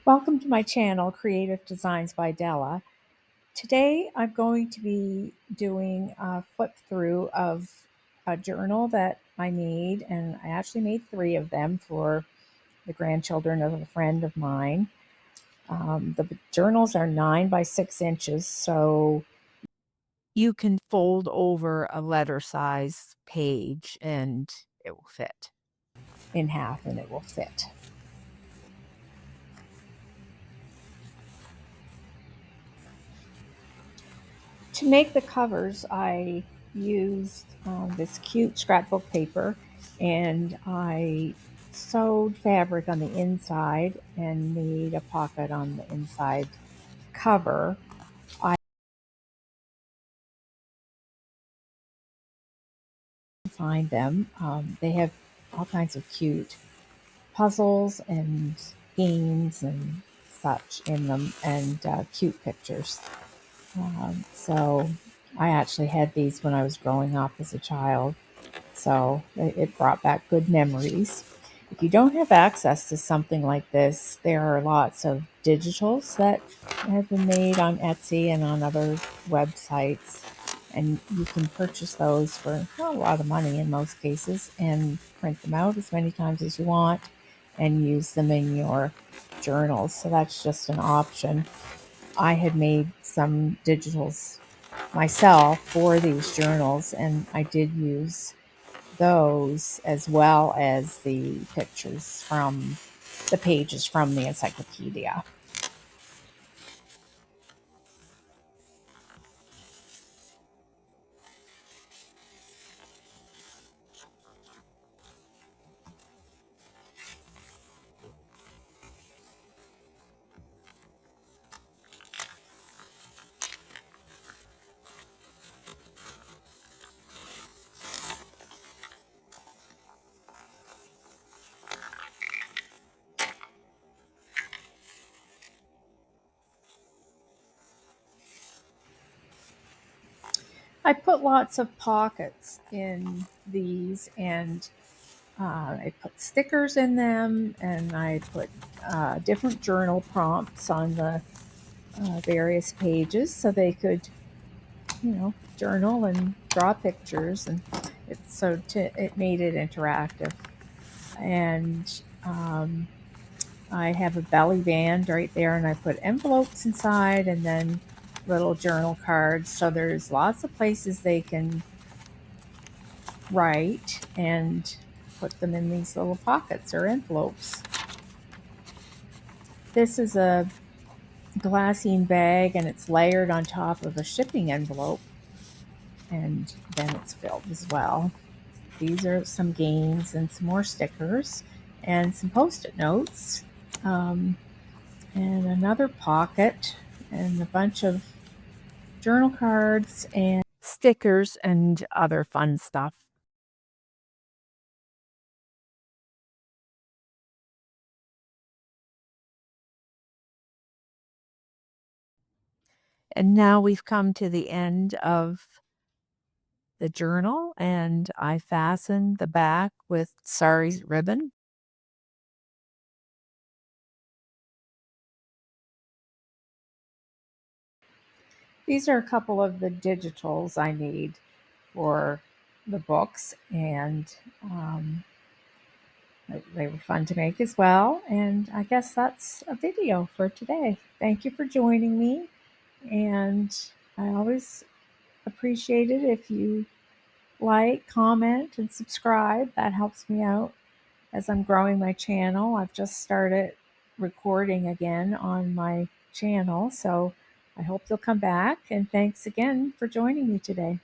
Welcome to my channel, Creative Designs by Della. Today I'm going to be doing a flip through of a journal that I made, and I actually made 3 of them for the grandchildren of a friend of mine. The journals are 9 by 6 inches, so you can fold over a letter size page and it will fit in half and it will fit. To make the covers, I used this cute scrapbook paper, and I sewed fabric on the inside and made a pocket on the inside cover. I find them. They have all kinds of cute puzzles and games and such in them, and cute pictures. So I actually had these when I was growing up as a child. So it brought back good memories. If you don't have access to something like this, there are lots of digitals that have been made on Etsy and on other websites. And you can purchase those for a lot of money in most cases and print them out as many times as you want and use them in your journals. So that's just an option. I had made some digitals myself for these journals, and I did use those as well as the pictures from the pages from the encyclopedia. I put lots of pockets in these, and I put stickers in them, and I put different journal prompts on the various pages so they could, journal and draw pictures, and it made it interactive. And I have a belly band right there, and I put envelopes inside and then little journal cards. So there's lots of places they can write and put them in these little pockets or envelopes. This is a glassine bag, and it's layered on top of a shipping envelope, and then it's filled as well. These are some games and some more stickers and some post-it notes. And another pocket and a bunch of journal cards and stickers and other fun stuff. And now we've come to the end of the journal, and I fastened the back with sari ribbon. These are a couple of the digitals I made for the books, and they were fun to make as well. And I guess that's a video for today. Thank you for joining me, and I always appreciate it if you like, comment, and subscribe. That helps me out as I'm growing my channel. I've just started recording again on my channel, so I hope you'll come back. And thanks again for joining me today.